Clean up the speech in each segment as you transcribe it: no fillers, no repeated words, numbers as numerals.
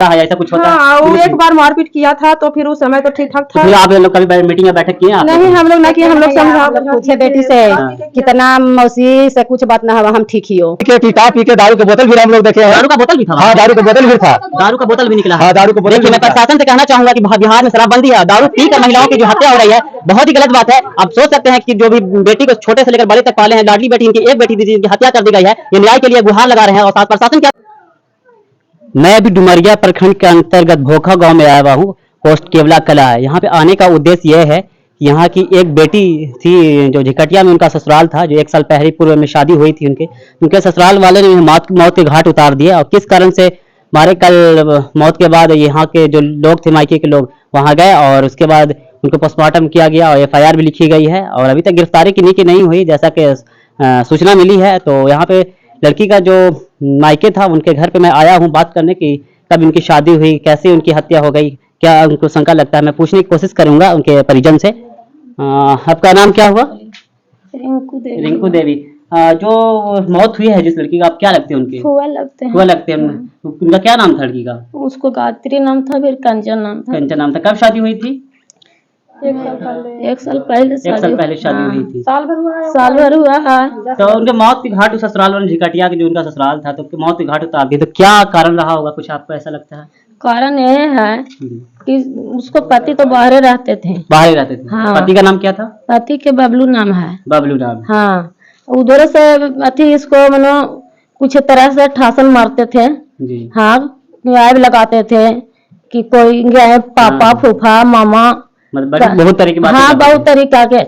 है, ऐसा कुछ होता है? हाँ, वो एक बार मारपीट किया था तो फिर उस समय तो ठीक ठाक तो था। फिर आप लोग कभी मीटिंग या बैठक किए? नहीं, हम लोग ना किए, हम लोग समझा पूछे बेटी से कितना मौसी से कुछ बात ना हुआ, हम ठीक ही हो। किताब पी के दारू की बोतल भी हम लोग देखे हैं। दारू का बोतल भी था? हाँ, दारू का बोतल भी था। दारू का बोतल भी निकला? हाँ, दारू का बोतल। देखिए, मैं प्रशासन से कहना चाहूंगा कि बिहार में शराबबंदी है, दारू पी कर महिलाओं की जो हत्या हो रही है बहुत ही गलत बात है। आप सोच सकते हैं कि जो भी बेटी को छोटे से लेकर बड़े तक पाले हैं, लाडली बेटी इनकी एक बेटी थी जिनकी हत्या कर दी गई है, ये न्याय के लिए गुहार लगा रहे हैं। और साथ प्रशासन क्या, मैं अभी डुमरिया प्रखंड के अंतर्गत भोखा गांव में आया हुआ हूँ। पोस्ट केवला कला है। यहाँ पे आने का उद्देश्य यह है कि यहाँ की एक बेटी थी जो झिकटिया में उनका ससुराल था, जो 1 साल पहले पूर्व में शादी हुई थी उनके ससुराल वाले ने मौत के घाट उतार दिया। और किस कारण से मारे, कल मौत के बाद यहाँ के जो लोग थे, मायके के लोग वहाँ गए और उसके बाद उनको पोस्टमार्टम किया गया और FIR भी लिखी गई है और अभी तक गिरफ्तारी की नहीं हुई जैसा कि सूचना मिली है। तो यहाँ पे लड़की का जो मायके था उनके घर पे मैं आया हूँ बात करने की, कब इनकी शादी हुई, कैसे उनकी हत्या हो गई, क्या उनको शंका लगता है, मैं पूछने की कोशिश करूंगा उनके परिजन से। आपका नाम क्या हुआ? रिंकू देवी। जो मौत हुई है जिस लड़की का, आप क्या लगते हैं उनके? फुआ लगते हैं। फुआ लगते हैं। उनका क्या नाम था लड़की का? उसको गायत्री नाम था, फिर कंचन नाम था। कंचन नाम था। कब शादी हुई थी? 1 साल पहले शादी हुई थी। साल भर हुआ है। तो उनके मौत के घाट उस ससुराल वाले झिकटिया के जो उनका ससुराल था, तो मौत के घाट उतार दिए, तो क्या कारण रहा होगा, कुछ आपको ऐसा लगता है? कारण यह है कि उसको पति तो बाहर रहते थे। हाँ। पति का नाम क्या था? पति के बबलू नाम है। बबलू नाम। हाँ, उधर से अति इसको मनो कुछ तरह से ठासन मारते थे जी। हाँ, न्याय लगाते थे कि कोई गए पापा फूफा मामा, मतलब बहुत तरह की बातें। हाँ, बहुत तरीका के।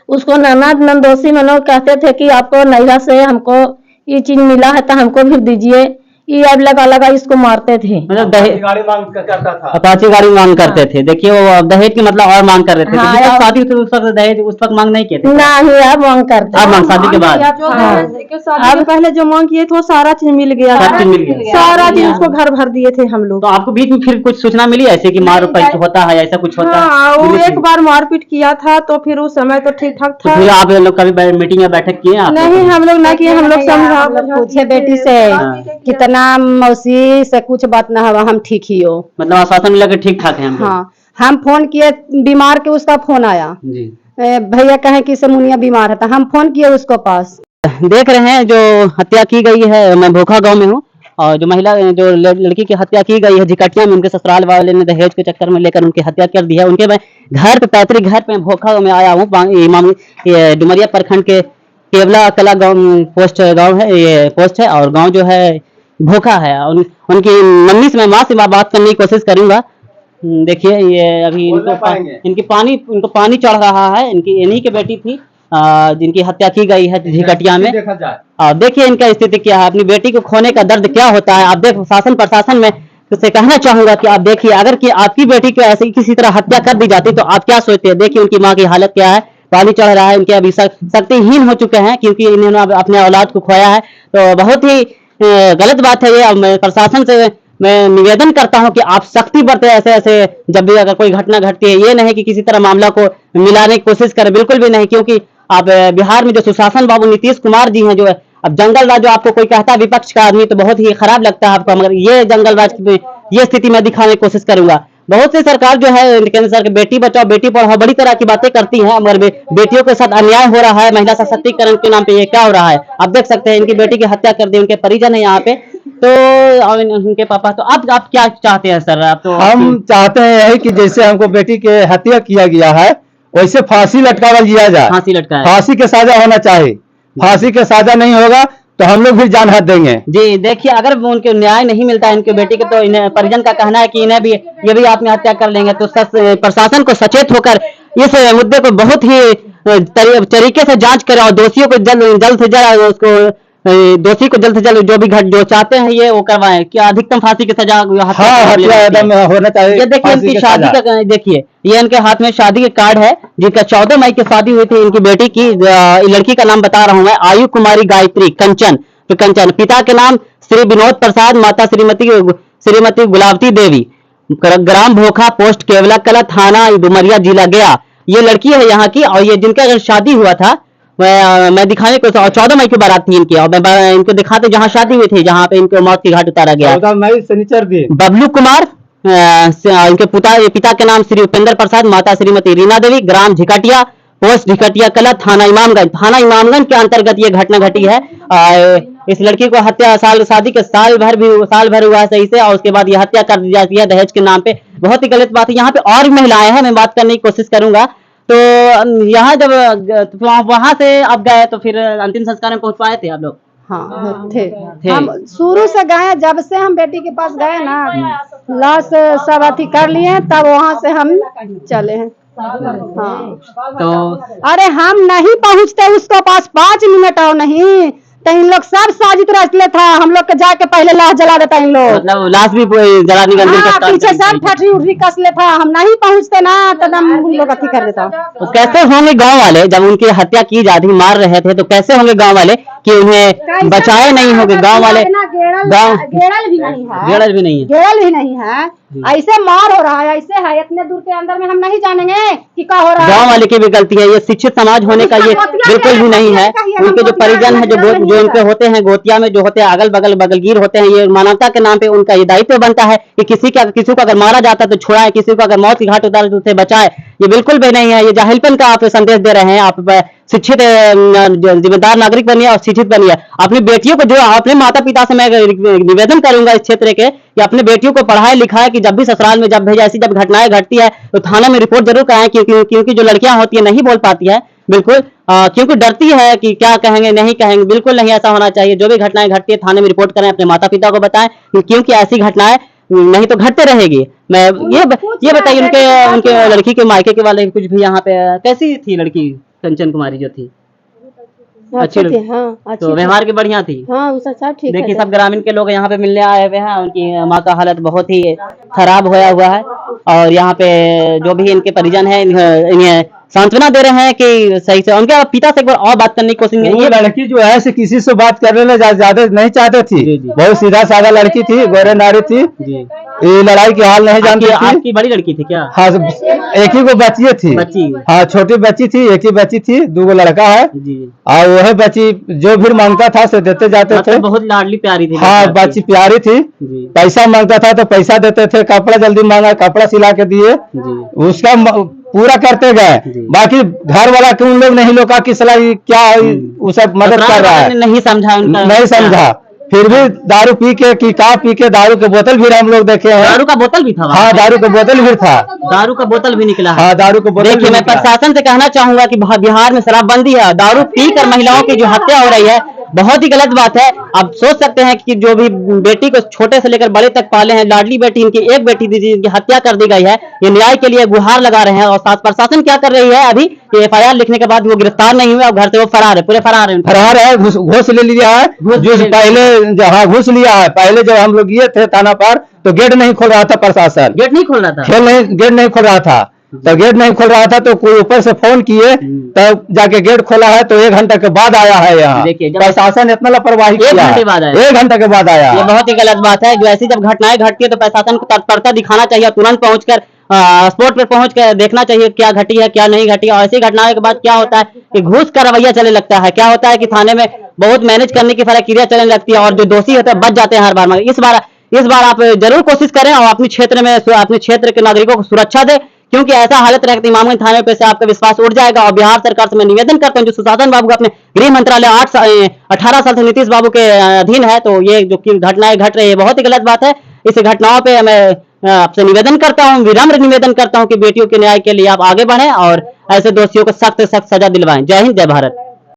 उसको ननद नंदोसी मनो कहते थे कि आपको नैया से हमको ये चीज मिला है तो हमको भी दीजिए, ये अब लगा इसको मारते थे। मतलब दहेज गाड़ी मांग करता था, अपाची गाड़ी मांग करते थे। देखिए, वो दहेज की मतलब और मांग कर रहे थे। हाँ, शादी उस वक्त दहेज उस वक्त मांग नहीं किए थे? नहीं, अब मांग करते। अब मांग, शादी के बाद। अब पहले जो मांग किए थे वो सारा चीज मिल गया, सब चीज मिल गया, सारा चीज उसको घर भर दिए थे हम लोग। तो आपको बीच में फिर कुछ सूचना मिली ऐसे कि मार पीट होता है, ऐसा कुछ होता है? हाँ, वो एक बार मारपीट किया था तो फिर उस समय तो ठीक ठाक तो था। फिर आप लोग कभी मीटिंग या बैठक किए? नहीं, हम लोग ना किए, हम लोग समझा पूछे बेटी से कितना मौसी से कुछ बात ना हुआ, हम ठीक ही हो। मतलब आश्वासन मिला कि ठीक ठाक है हम लोग। हाँ, हम फोन किए बीमार के, उसका फोन आया जी। भैया कहे कि मुनिया बीमार है, तो हम फोन किए उसको पास। देख रहे हैं जो हत्या की गई है, मैं भोखा गांव में हूँ और जो महिला जो लड़की की हत्या की गई है झिकटिया में, उनके ससुराल वाले ने दहेज के चक्कर में लेकर उनकी हत्या कर दी है। उनके मैं घर पे, पैतृक घर पे भोखा में आया हूँ। डुमरिया प्रखंड के केवला कला गाँव पोस्ट गाँव है, ये पोस्ट है और गाँव जो है भोखा है। उनकी मम्मी से, मैं माँ से बात करने की कोशिश करूंगा। देखिए, ये अभी इनको पानी चढ़ रहा है। इन्हीं की बेटी थी जिनकी हत्या की गई है झिकटिया में। और देखिए इनका स्थिति क्या है, अपनी बेटी को खोने का दर्द क्या होता है। आप देख, शासन प्रशासन में से कहना चाहूंगा कि आप देखिए, अगर कि आपकी बेटी को ऐसे किसी तरह हत्या कर दी जाती तो आप क्या सोचते हैं? देखिए उनकी माँ की हालत क्या है, पानी चढ़ रहा है, इनके अभी शक्तिहीन हो चुके हैं क्योंकि इन्होंने अपने औलाद को खोया है। तो बहुत ही गलत बात है ये। अब मैं प्रशासन से मैं निवेदन करता हूं कि आप सख्ती बरते ऐसे जब भी अगर कोई घटना घटती है। ये नहीं कि किसी तरह मामला को मिलाने की कोशिश करें, बिल्कुल भी नहीं, क्योंकि आप बिहार में जो सुशासन बाबू नीतीश कुमार जी हैं, जो अब जंगलराज, जो आपको कोई कहता है विपक्ष का आदमी तो बहुत ही खराब लगता है आपको, मगर ये जंगलराज की ये स्थिति में दिखाने की कोशिश करूंगा। बहुत सी सरकार जो है केंद्र सरकार बेटी बचाओ बेटी पढ़ाओ बड़ी तरह की बातें करती हैं, मगर बेटियों के साथ अन्याय हो रहा है। महिला सशक्तिकरण के नाम पे ये क्या हो रहा है, आप देख सकते हैं। इनकी बेटी की हत्या कर दी, उनके परिजन है यहाँ पे, तो उनके पापा। तो आप क्या चाहते हैं सर? आप तो हम चाहते हैं कि जैसे हमको बेटी के हत्या किया गया है वैसे फांसी लटकावा दिया जाए। फांसी के सजा होना चाहिए। फांसी के सजा नहीं होगा तो हम लोग भी जान हाथ देंगे। जी, देखिए, अगर उनके न्याय नहीं मिलता है इनके बेटी के, तो इन्हें परिजन का कहना है कि इन्हें भी ये भी आत्महत्या कर लेंगे। तो प्रशासन को सचेत होकर इस मुद्दे को बहुत ही तरीके से जांच करें और दोषियों को जल्द से जल्द उसको दोषी को जल्द से जल्द जो भी जो चाहते हैं ये वो करवाएं। क्या अधिकतम फांसी की सजा होना चाहिए। ये देखिए इनकी शादी का, देखिए ये इनके हाथ में शादी के कार्ड है जिनका 14 मई की शादी हुई थी इनकी बेटी की। लड़की का नाम बता रहा हूँ मैं, आयु कुमारी गायत्री कंचन। पिता के नाम श्री विनोद प्रसाद, माता श्रीमती गुलावती देवी, ग्राम भोखा, पोस्ट केवला कला, थाना डुमरिया, जिला गया। ये लड़की है यहाँ की और ये जिनका शादी हुआ था मैं दिखाने को 14 मई की बारात थी इनकी, और मैं इनको दिखाते जहाँ शादी हुई थी, जहाँ पे इनको मौत की घाट उतारा गया। 14 मई शनिचर दिन बबलू कुमार, इनके पिता के नाम श्री उपेंद्र प्रसाद, माता श्रीमती रीना देवी, ग्राम झिकटिया, पोस्ट झिकटिया कला, थाना इमामगंज के अंतर्गत ये घटना घटी है। इस लड़की को हत्या शादी के साल भर हुआ है सही से, और उसके बाद ये हत्या कर दी जाती है दहेज के नाम पे। बहुत ही गलत बात है। यहाँ पे और महिलाएं हैं, मैं बात करने की कोशिश करूंगा। तो यहाँ जब वहां से आप गए तो फिर अंतिम संस्कार में पहुंच पाए थे आप लोग? हाँ थे। हम शुरू से गए, जब से हम बेटी के पास गए ना, लाश सब अथी कर लिए, तब वहाँ से हम चले हैं। हाँ तो अरे हम नहीं पहुँचते उसको पास 5 मिनट और नहीं, तो इन लोग सब साजिश रचले था, हम लोग के जाके पहले लाश जला देता इन लोग, मतलब लाश भी जलाने का पीछे सब फटरी उठरी कसले था, हम नहीं पहुँचते ना तो हम लोग अथी कर देता। तो कैसे होंगे गांव वाले जब उनकी हत्या की जाती मार रहे थे, तो कैसे होंगे गांव वाले कि उन्हें बचाए नहीं होंगे? गांव वाले गेड़ल भी नहीं है, गेड़ल भी नहीं है, ऐसे मार हो रहा है, ऐसे है, इतने दूर के अंदर में हम नहीं जानेंगे कि क्या हो रहा है। गांव वाले की भी गलती है, ये शिक्षित समाज होने का ये बिल्कुल भी नहीं है। उनके जो परिजन है, जो इनके होते हैं गोतिया में, जो होते हैं अगल बगल बगलगीर होते हैं, ये मानवता के नाम पे उनका ये दायित्व बनता है कि किसी को अगर मारा जाता है तो छुड़ाए, किसी को अगर मौत की घाट उतारे तो उसे बचाए। ये बिल्कुल भी नहीं है, ये जाहिलपन का आप संदेश दे रहे हैं। आप शिक्षित जिम्मेदार नागरिक बनिए और शिक्षित बनिए। अपनी बेटियों को, जो अपने माता पिता से मैं निवेदन करूंगा इस क्षेत्र के, कि अपने बेटियों को पढ़ाए लिखाए, कि जब भी ससुराल में जब भेजा, ऐसी जब घटनाएं घटती है तो थाने में रिपोर्ट जरूर कराएं, क्योंकि जो लड़कियां होती है नहीं बोल पाती है बिल्कुल, क्योंकि डरती है कि क्या कहेंगे नहीं कहेंगे। बिल्कुल नहीं ऐसा होना चाहिए। जो भी घटनाएं घटती है थाने में रिपोर्ट करें, अपने माता पिता को बताएं, क्योंकि ऐसी घटनाएं नहीं तो घटते रहेगी। मैं ये बताइए, उनके लड़की के मायके के वाले कुछ भी यहाँ पे कैसी थी लड़की? कंचन कुमारी जो थी अच्छी थी, हाँ, अच्छी तो व्यवहार की बढ़िया थी। हाँ, सब ठीक देखिए सब ग्रामीण के लोग यहाँ पे मिलने आए हुए हैं। उनकी माँ का हालत बहुत ही खराब होया हुआ है, और यहाँ पे जो भी इनके परिजन है इन्हें सांत्वना दे रहे हैं कि सही से। उनके पिता से एक बार और बात करने की कोशिश की। ये लड़की जो है से किसी से बात करने में ज्यादा नहीं चाहते थी, बहुत सीधा साधा लड़की थी, गोरे नारी थी, ये लड़ाई की हाल नहीं जानती थी। आपकी बड़ी लड़की थी क्या? हाँ, एक ही को बच्ची थी, हाँ छोटी बच्ची थी, एक ही बच्ची थी, 2 लड़का है, और वह बच्ची जो भी मांगता था से देते जाते थे। बहुत लाडली प्यारी थी। हाँ, बच्ची प्यारी थी। पैसा मांगता था तो पैसा देते थे, कपड़ा जल्दी मांगा कपड़ा सिला के दिए, उसका पूरा करते गए। बाकी घर वाला क्यों लोग नहीं लोग की सलाह क्या वो सब मदद कर रहा है, नहीं समझा। फिर भी दारू पी के दारू के बोतल भी हम लोग देखे हैं। दारू का बोतल भी था? हाँ, दारू का बोतल भी था, दारू का बोतल भी निकला। हाँ, दारू का बोतल। देखिए मैं प्रशासन से कहना चाहूंगा कि बिहार में शराबबंदी है, दारू पीकर महिलाओं की जो हत्या हो रही है बहुत ही गलत बात है। आप सोच सकते हैं कि जो भी बेटी को छोटे से लेकर बड़े तक पाले हैं, लाडली बेटी, इनकी एक बेटी थी जिनकी हत्या कर दी गई है, ये न्याय के लिए गुहार लगा रहे हैं। और साथ प्रशासन क्या कर रही है, अभी FIR लिखने के बाद वो गिरफ्तार नहीं हुए, अब घर से वो फरार है, पूरे फरार है, घूस ले लिया है। जो पहले जहाँ घूस लिया है, पहले जब हम लोग ये थे थाना पर तो गेट नहीं खोल रहा था, प्रशासन गेट नहीं खोल रहा था, गेट नहीं खोल रहा था, तो गेट नहीं खोल रहा था तो कोई ऊपर से फोन किए तब जाके गेट खोला है, तो 1 घंटे के बाद आया है यहाँ। प्रशासन इतना लापरवाही किया, 1 घंटे के बाद आया। ये बहुत ही गलत बात है। जो ऐसी जब घटनाएं घटती है तो प्रशासन को तत्परता दिखाना चाहिए, तुरंत पहुंचकर स्पॉट पर पहुंचकर देखना चाहिए क्या घटी है क्या नहीं घटी। और ऐसी घटनाओं के बाद क्या होता है कि घूस का रवैया चलने लगता है। क्या होता है कि थाने में बहुत मैनेज करने की प्रक्रिया चलने लगती है, और जो दोषी होते हैं बच जाते हैं हर बार। मगर इस बार आप जरूर कोशिश करें और अपने क्षेत्र के नागरिकों को सुरक्षा दें, क्योंकि ऐसा हालत रहेगा तो इमामगंज थाने पे से आपका विश्वास उठ जाएगा। और बिहार सरकार से मैं निवेदन करता हूं, जो सुशासन बाबू अपने गृह मंत्रालय 18 साल से नीतीश बाबू के अधीन है, तो ये जो घटनाएं घट रही है बहुत ही गलत बात है। इस घटनाओं पे मैं आपसे निवेदन करता हूं, विनम्र निवेदन करता हूं कि बेटियों के न्याय के लिए आप आगे बढ़ें और ऐसे दोषियों को सख्त सजा दिलवाएं। जय हिंद, जय भारत।